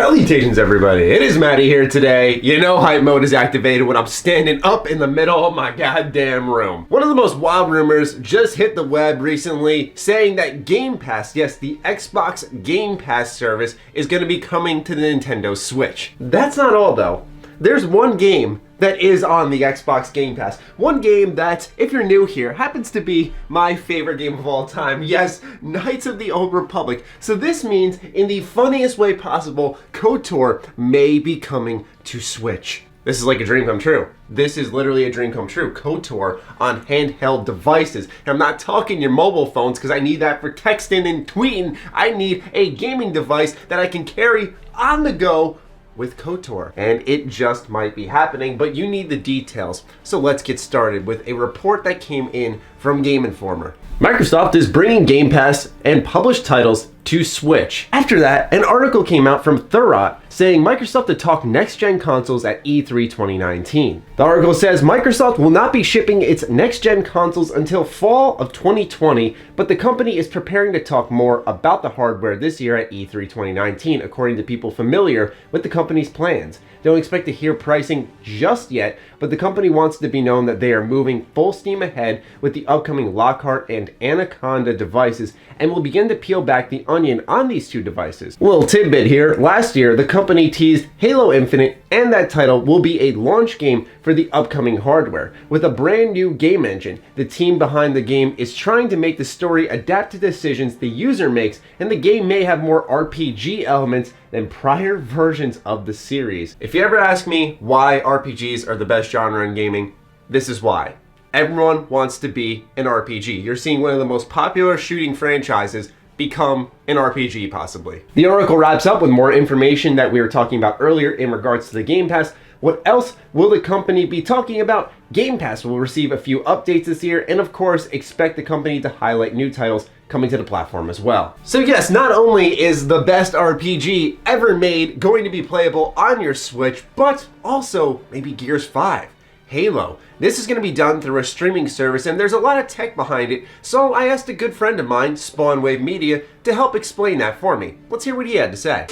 Salutations everybody, it is Matty here today. You know hype mode is activated when I'm standing up in the middle of my goddamn room. One of the most wild rumors just hit the web recently saying that Game Pass, yes, the Xbox Game Pass service, is going to be coming to the Nintendo Switch. That's not all though. There's one game that is on the Xbox Game Pass. One game that, if you're new here, happens to be my favorite game of all time. Yes, Knights of the Old Republic. So this means, in the funniest way possible, KotOR may be coming to Switch. This is like a dream come true. This is literally a dream come true. KotOR on handheld devices. And I'm not talking your mobile phones because I need that for texting and tweeting. I need a gaming device that I can carry on the go with KotOR, and it just might be happening, but you need the details. So let's get started with a report that came in from Game Informer. Microsoft is bringing Game Pass and published titles to Switch. After that, an article came out from KotOR saying Microsoft to talk next-gen consoles at E3 2019. The article says Microsoft will not be shipping its next-gen consoles until fall of 2020, but the company is preparing to talk more about the hardware this year at E3 2019, according to people familiar with the company's plans. Don't expect to hear pricing just yet, but the company wants to be known that they are moving full steam ahead with the upcoming Lockhart and Anaconda devices and will begin to peel back the onion on these two devices. Little tidbit here, last year the company teased Halo Infinite, and that title will be a launch game for the upcoming hardware. With a brand new game engine, the team behind the game is trying to make the story adapt to decisions the user makes, and the game may have more RPG elements than prior versions of the series. If you ever ask me why RPGs are the best genre in gaming, this is why. Everyone wants to be an RPG. You're seeing one of the most popular shooting franchises become an RPG, possibly. The article wraps up with more information that we were talking about earlier in regards to the Game Pass. What else will the company be talking about? Game Pass will receive a few updates this year, and of course, expect the company to highlight new titles coming to the platform as well. So yes, not only is the best RPG ever made going to be playable on your Switch, but also maybe Gears 5. Halo. This is going to be done through a streaming service, and there's a lot of tech behind it, so I asked a good friend of mine, SpawnWaveMedia, to help explain that for me. Let's hear what he had to say.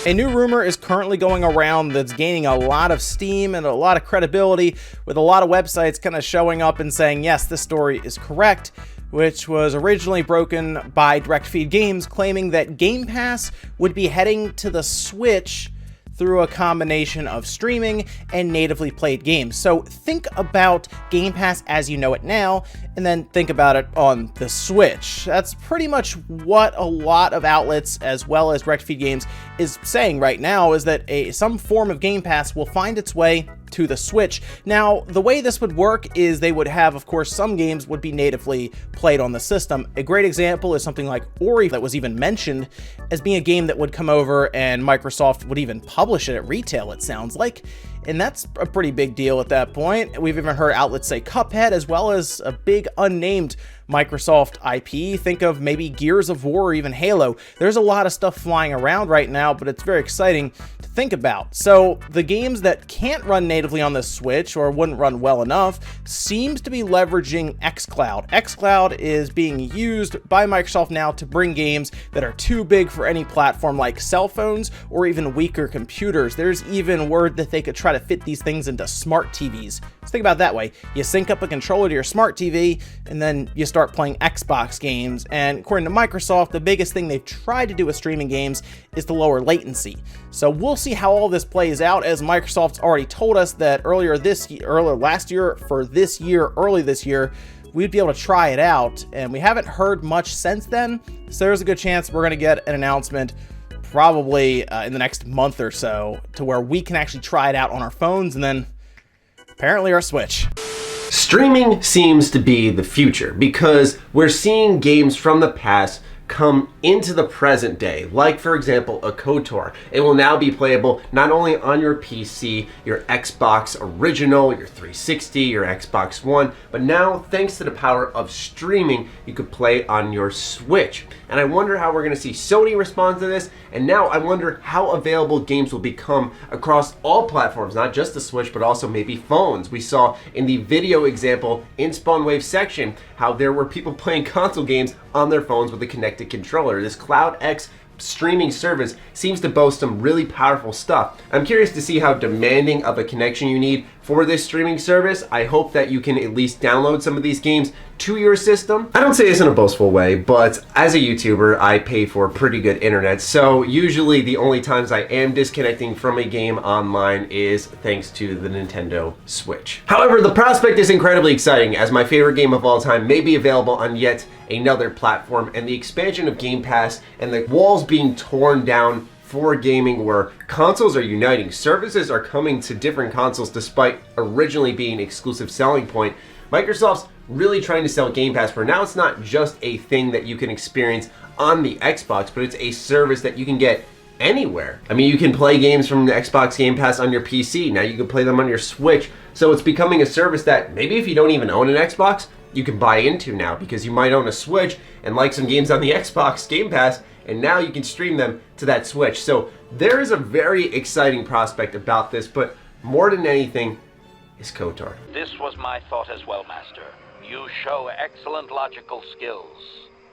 A new rumor is currently going around that's gaining a lot of steam and a lot of credibility, with a lot of websites kind of showing up and saying, yes, this story is correct, which was originally broken by Direct Feed Games, claiming that Game Pass would be heading to the Switch through a combination of streaming and natively played games. So think about Game Pass as you know it now, and then think about it on the Switch. That's pretty much what a lot of outlets, as well as Direct Feed Games, is saying right now, is that some form of Game Pass will find its way to the Switch. Now, the way this would work is they would have, of course, some games would be natively played on the system. A great example is something like Ori, that was even mentioned as being a game that would come over and Microsoft would even publish it at retail, it sounds like. And that's a pretty big deal at that point. We've even heard outlets say Cuphead, as well as a big unnamed Microsoft IP. Think of maybe Gears of War or even Halo. There's a lot of stuff flying around right now, but it's very exciting to think about. So the games that can't run natively on the Switch, or wouldn't run well enough, seems to be leveraging xCloud. xCloud is being used by Microsoft now to bring games that are too big for any platform, like cell phones or even weaker computers. There's even word that they could try to fit these things into smart TVs. So think about it that way. You sync up a controller to your smart TV, and then you start playing Xbox games. And according to Microsoft, the biggest thing they've tried to do with streaming games is to lower latency. So we'll see how all this plays out, as Microsoft's already told us that earlier last year, for this year, early this year, we'd be able to try it out, and we haven't heard much since then. So there's a good chance we're going to get an announcement probably in the next month or so, to where we can actually try it out on our phones and then apparently our Switch. Streaming seems to be the future because we're seeing games from the past come into the present day, like for example a KotOR. It will now be playable not only on your PC, your Xbox original, your 360, your Xbox One, but now thanks to the power of streaming, you could play on your Switch. And I wonder how we're going to see Sony respond to this, and now I wonder how available games will become across all platforms, not just the Switch, but also maybe phones. We saw in the video example in SpawnWave section how there were people playing console games on their phones with a connected controller. This Cloud X streaming service seems to boast some really powerful stuff. I'm curious to see how demanding of a connection you need for this streaming service. I hope that you can at least download some of these games to your system. I don't say this in a boastful way, but as a YouTuber, I pay for pretty good internet, so usually the only times I am disconnecting from a game online is thanks to the Nintendo Switch. However, the prospect is incredibly exciting, as my favorite game of all time may be available on yet another platform, and the expansion of Game Pass and the walls being torn down for gaming, where consoles are uniting, services are coming to different consoles despite originally being exclusive selling point. Microsoft's really trying to sell Game Pass, for now it's not just a thing that you can experience on the Xbox, but it's a service that you can get anywhere. I mean, you can play games from the Xbox Game Pass on your PC, now you can play them on your Switch, so it's becoming a service that maybe if you don't even own an Xbox, you can buy into now, because you might own a Switch and like some games on the Xbox Game Pass, and now you can stream them to that Switch. So there is a very exciting prospect about this, but more than anything is KotOR. This was my thought as well, Master. You show excellent logical skills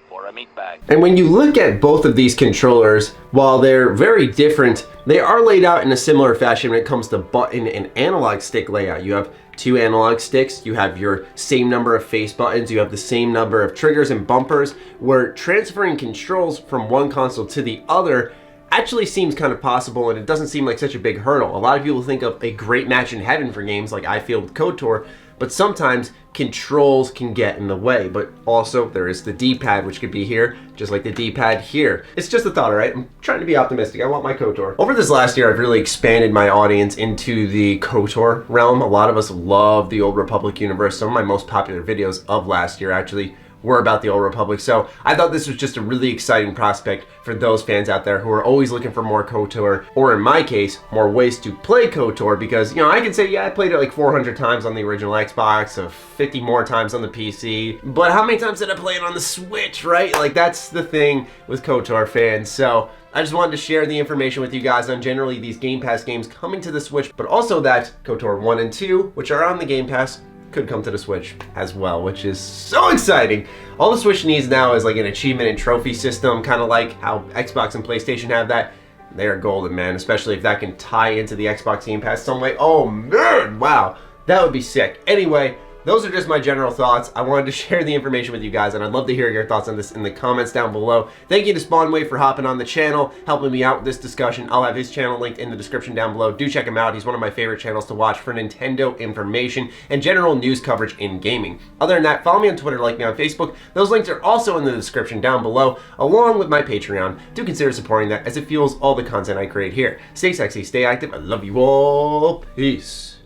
for a meatbag. And when you look at both of these controllers, while they're very different, they are laid out in a similar fashion when it comes to button and analog stick layout. You have two analog sticks, you have your same number of face buttons, you have the same number of triggers and bumpers, where transferring controls from one console to the other actually seems kind of possible, and it doesn't seem like such a big hurdle. A lot of people think of a great match in heaven for games like I feel with KotOR, but sometimes controls can get in the way. But also there is the D-pad, which could be here, just like the D-pad here. It's just a thought, all right? I'm trying to be optimistic. I want my KotOR. Over this last year, I've really expanded my audience into the KotOR realm. A lot of us love the Old Republic universe. Some of my most popular videos of last year actually were about the Old Republic, so I thought this was just a really exciting prospect for those fans out there who are always looking for more KotOR, or in my case, more ways to play KotOR, because, you know, I can say, yeah, I played it like 400 times on the original Xbox, so 50 more times on the PC, but how many times did I play it on the Switch, right? Like, that's the thing with KotOR fans. So I just wanted to share the information with you guys on generally these Game Pass games coming to the Switch, but also that KotOR 1 and 2, which are on the Game Pass, could come to the Switch as well, which is so exciting. All the Switch needs now is like an achievement and trophy system, kind of like how Xbox and PlayStation have that. They are golden, man, especially if that can tie into the Xbox Game Pass some way. Oh man, wow, that would be sick. Anyway, those are just my general thoughts. I wanted to share the information with you guys, and I'd love to hear your thoughts on this in the comments down below. Thank you to SpawnWave for hopping on the channel, helping me out with this discussion. I'll have his channel linked in the description down below. Do check him out. He's one of my favorite channels to watch for Nintendo information and general news coverage in gaming. Other than that, follow me on Twitter, like me on Facebook. Those links are also in the description down below, along with my Patreon. Do consider supporting that, as it fuels all the content I create here. Stay sexy, stay active. I love you all. Peace.